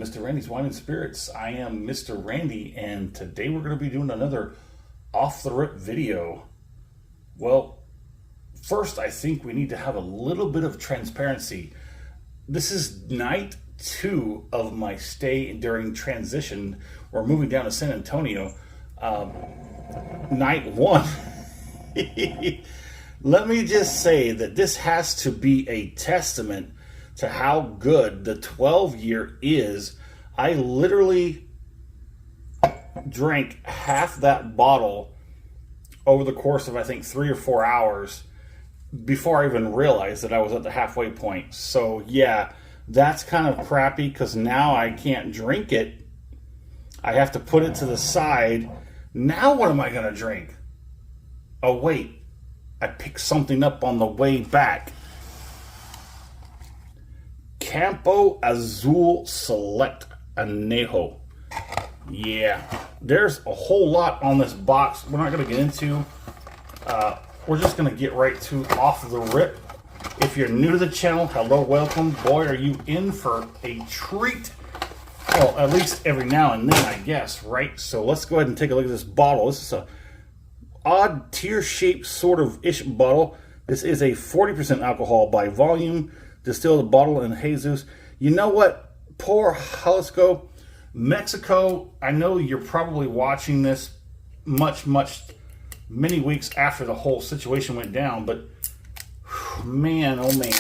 Mr. Randy's Wine and Spirits. I am Mr. Randy, and today we're going to be doing another off-the-rip video. Well, first I think we need to have a little bit of transparency. This is night 2 of my stay during transition. We're moving down to San Antonio. Night 1. Let me just say that this has to be a testament to how good the 12-year is. I literally drank half that bottle over the course of, I think, 3 or 4 hours before I even realized that I was at the halfway point. So, yeah, that's kind of crappy because now I can't drink it. I have to put it to the side. Now what am I going to drink? Oh, wait. I picked something up on the way back. Campo Azul Selecto Anejo. Yeah, there's a whole lot on this box we're not going to get into. We're just going to get right to off the rip. If you're new to the channel, hello, welcome. Boy, are you in for a treat. Well, at least every now and then, I guess, right? So let's go ahead and take a look at this bottle. This is a odd tear-shaped sort of ish bottle. This is a 40% alcohol by volume. Distilled bottle in Jesus. You know what? Poor Jalisco, Mexico. I know you're probably watching this many weeks after the whole situation went down, but man, oh man,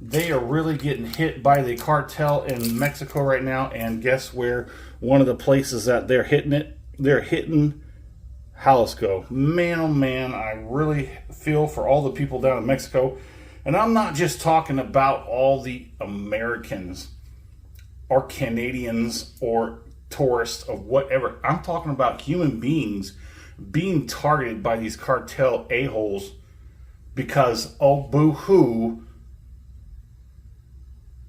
they are really getting hit by the cartel in Mexico right now. And guess where? One of the places that they're hitting it, they're hitting Jalisco. Man, oh man, I really feel for all the people down in Mexico. And I'm not just talking about all the Americans or Canadians or tourists or whatever. I'm talking about human beings being targeted by these cartel a-holes because, oh boo-hoo,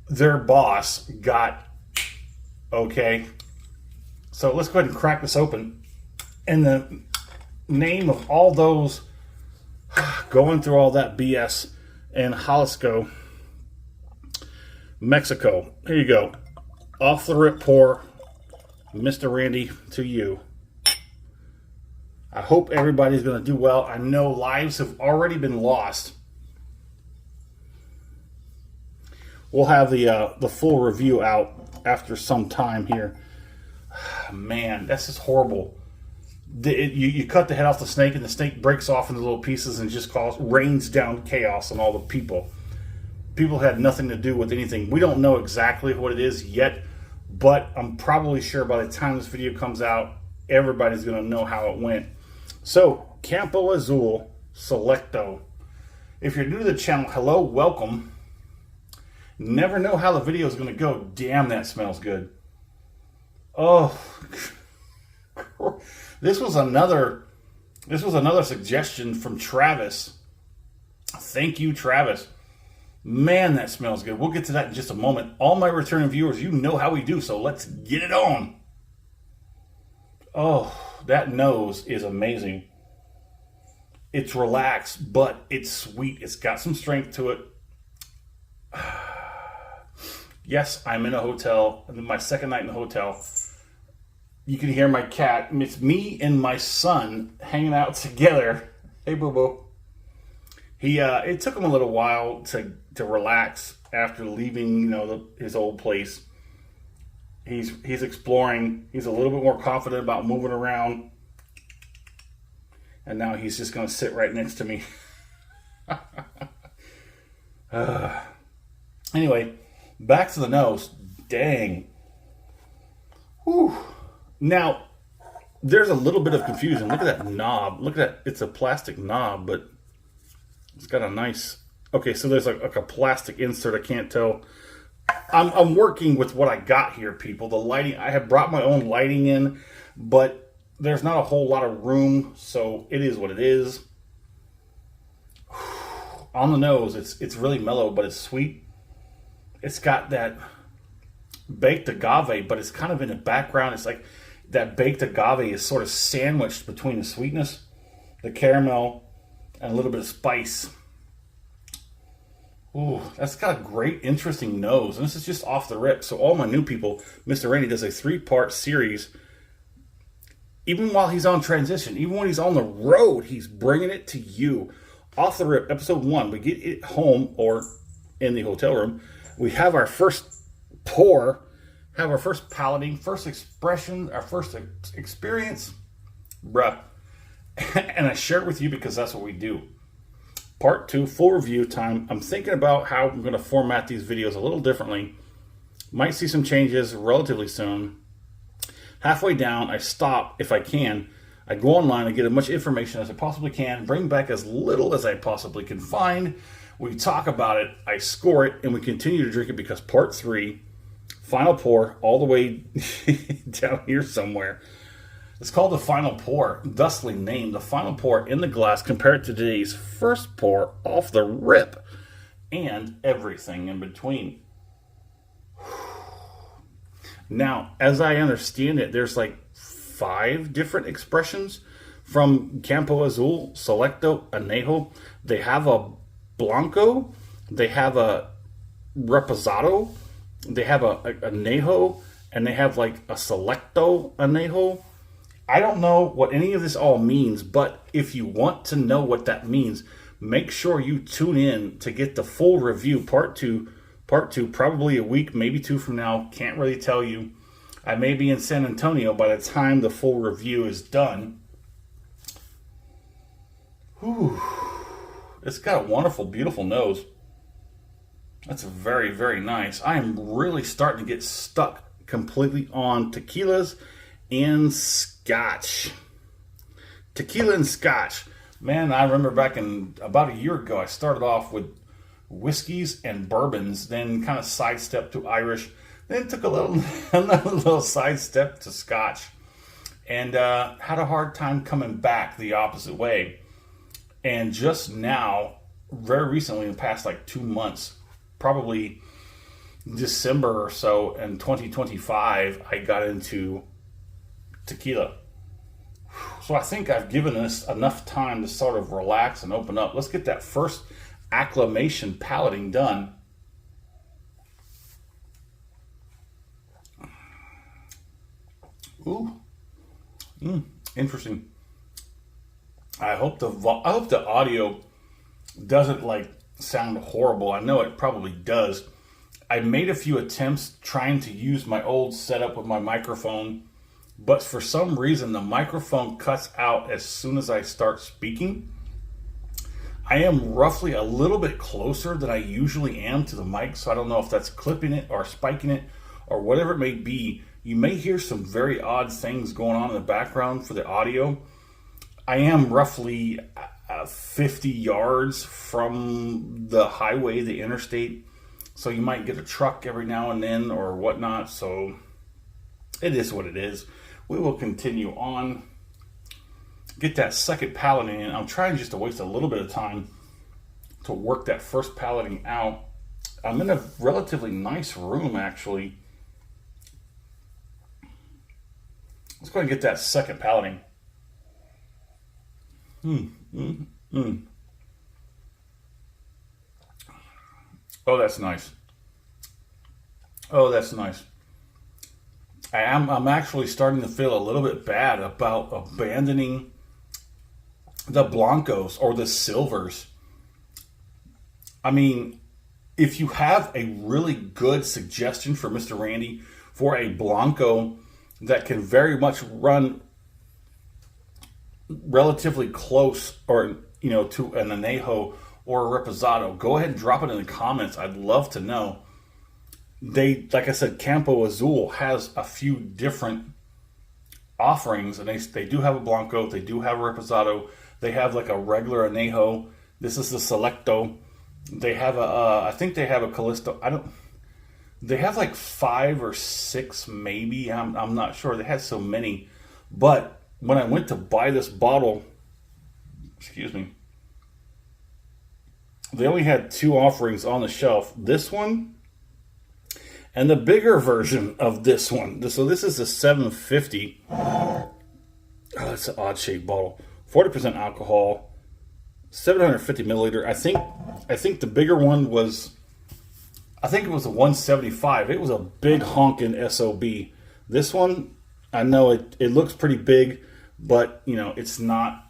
their boss got, okay. So let's go ahead and crack this open. In the name of all those going through all that BS in Jalisco, Mexico. Here you go. Off the rip pour, Mr. Randy, to you. I hope everybody's going to do well. I know lives have already been lost. We'll have the full review out after some time here. Man, that's just horrible. You cut the head off the snake, and the snake breaks off into little pieces and just rains down chaos on all the people. People had nothing to do with anything. We don't know exactly what it is yet, but I'm probably sure by the time this video comes out, everybody's going to know how it went. So, Campo Azul Selecto. If you're new to the channel, hello, welcome. Never know how the video is going to go. Damn, that smells good. Oh, This was another suggestion from Travis. Thank you, Travis. Man, that smells good. We'll get to that in just a moment. All my returning viewers, you know how we do, so let's get it on. Oh, that nose is amazing. It's relaxed, but it's sweet. It's got some strength to it. Yes, I'm in a hotel. My second night in the hotel. You can hear my cat. It's me and my son hanging out together. Hey, boo-boo. It took him a little while to relax after leaving, his old place. He's exploring. He's a little bit more confident about moving around. And now he's just going to sit right next to me. Anyway, back to the nose. Dang. Whew. Now, there's a little bit of confusion. Look at that knob. Look at that. It's a plastic knob, but it's got a nice... Okay, so there's like a plastic insert. I can't tell. I'm working with what I got here, people. The lighting, I have brought my own lighting in, but there's not a whole lot of room, so it is what it is. On the nose, it's really mellow, but it's sweet. It's got that baked agave, but it's kind of in the background. It's like that baked agave is sort of sandwiched between the sweetness, the caramel, and a little bit of spice. Ooh, that's got a great, interesting nose. And this is just off the rip. So all my new people, Mr. Randy does a 3-part series. Even while he's on transition, even when he's on the road, he's bringing it to you. Off the rip, episode 1, we get it home or in the hotel room. We have our first pour, have our first palating, first expression, our first experience. Bruh. And I share it with you because that's what we do. Part 2, full review time. I'm thinking about how I'm going to format these videos a little differently. Might see some changes relatively soon. Halfway down, I stop if I can. I go online and get as much information as I possibly can, bring back as little as I possibly can find. We talk about it, I score it, and we continue to drink it because part 3, final pour, all the way down here somewhere. It's called the final pour, thusly named the final pour in the glass compared to today's first pour off the rip and everything in between. Now, as I understand it, there's like 5 different expressions from Campo Azul Selecto Anejo. They have a Blanco, they have a Reposado, they have a Anejo, and they have like a Selecto Anejo. I don't know what any of this all means, but if you want to know what that means, make sure you tune in to get the full review, part two, probably a week, maybe 2 from now. Can't really tell you. I may be in San Antonio by the time the full review is done. Whew. It's got a wonderful, beautiful nose. That's very, very nice. I am really starting to get stuck completely on tequilas and scotch. Tequila and scotch. Man, I remember back in about a year ago, I started off with whiskeys and bourbons, then kind of sidestepped to Irish, then took another little sidestep to scotch, and had a hard time coming back the opposite way. And just now, very recently, in the past like 2 months, probably December or so in 2025, I got into tequila. So I think I've given this enough time to sort of relax and open up. Let's get that first acclimation palating done. Ooh, interesting. I hope the audio doesn't like sound horrible. I know it probably does. I made a few attempts trying to use my old setup with my microphone, but for some reason the microphone cuts out as soon as I start speaking. I am roughly a little bit closer than I usually am to the mic, so I don't know if that's clipping it or spiking it or whatever it may be. You may hear some very odd things going on in the background for the audio. I am roughly 50 yards from the highway, the interstate, so you might get a truck every now and then or whatnot, so it is what it is. We will continue on. Get that second palating in. I'm trying just to waste a little bit of time to work that first palating out. I'm in a relatively nice room, actually. Let's go ahead and get that second palating. Oh, that's nice. Oh, that's nice. I'm actually starting to feel a little bit bad about abandoning the Blancos or the Silvers. I mean, if you have a really good suggestion for Mr. Randy for a Blanco that can very much run relatively close or, to an Anejo or a Reposado, go ahead and drop it in the comments. I'd love to know. Like I said, Campo Azul has a few different offerings, and they do have a Blanco, they do have a Reposado, they have like a regular Anejo. This is the Selecto. They have I think they have a Callisto. They have like 5 or 6 maybe. I'm not sure. They had so many. But when I went to buy this bottle, they only had 2 offerings on the shelf. This one and the bigger version of this one. So this is a 750. Oh, that's an odd shaped bottle. 40% alcohol, 750 milliliter. I think the bigger one was, I think it was a 175. It was a big honking SOB. This one, I know it looks pretty big, but you know, it's not.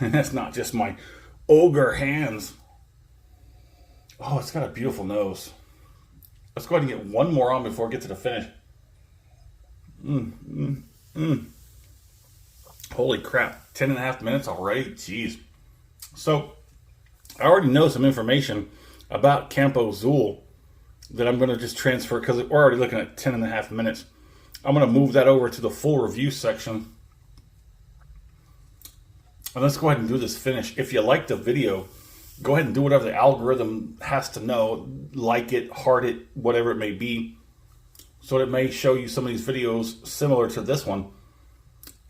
That's not just my ogre hands. Oh, it's got a beautiful nose. Let's go ahead and get one more on before I get to the finish. Holy crap, 10.5 minutes already? Jeez. So, I already know some information about Campo Azul that I'm going to just transfer, because we're already looking at 10.5 minutes. I'm going to move that over to the full review section. And let's go ahead and do this finish. If you like the video, go ahead and do whatever the algorithm has to know. Like it, heart it, whatever it may be. So it may show you some of these videos similar to this one.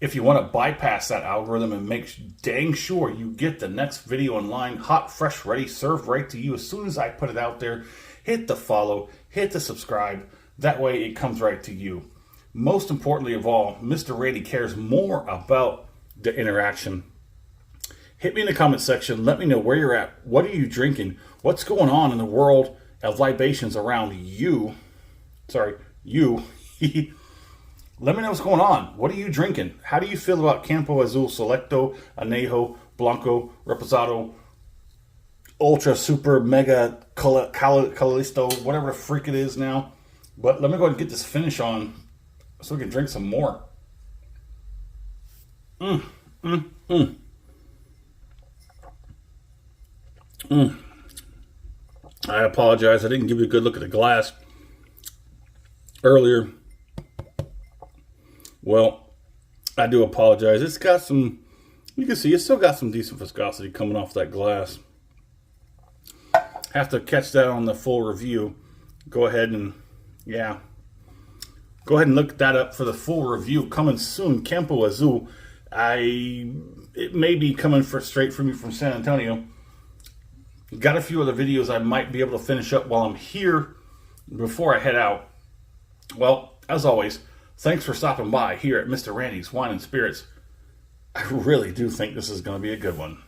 If you want to bypass that algorithm and make dang sure you get the next video in line, hot, fresh, ready, served right to you as soon as I put it out there, hit the follow, hit the subscribe. That way it comes right to you. Most importantly of all, Mr. Randy cares more about the interaction. Hit me in the comment section. Let me know where you're at. What are you drinking? What's going on in the world of libations around you? Sorry, you. Let me know what's going on. What are you drinking? How do you feel about Campo Azul Selecto, Anejo, Blanco, Reposado, Ultra, Super, Mega, Callisto, whatever the freak it is now. But let me go ahead and get this finish on so we can drink some more. I apologize. I didn't give you a good look at the glass earlier. Well, I do apologize. It's got some, you can see it's still got some decent viscosity coming off that glass. Have to catch that on the full review. Go ahead and, yeah. Go ahead and look that up for the full review. Coming soon, Campo Azul. It may be coming straight from you from San Antonio. Got a few other videos I might be able to finish up while I'm here before I head out. Well, as always, thanks for stopping by here at Mr. Randy's Wine and Spirits. I really do think this is going to be a good one.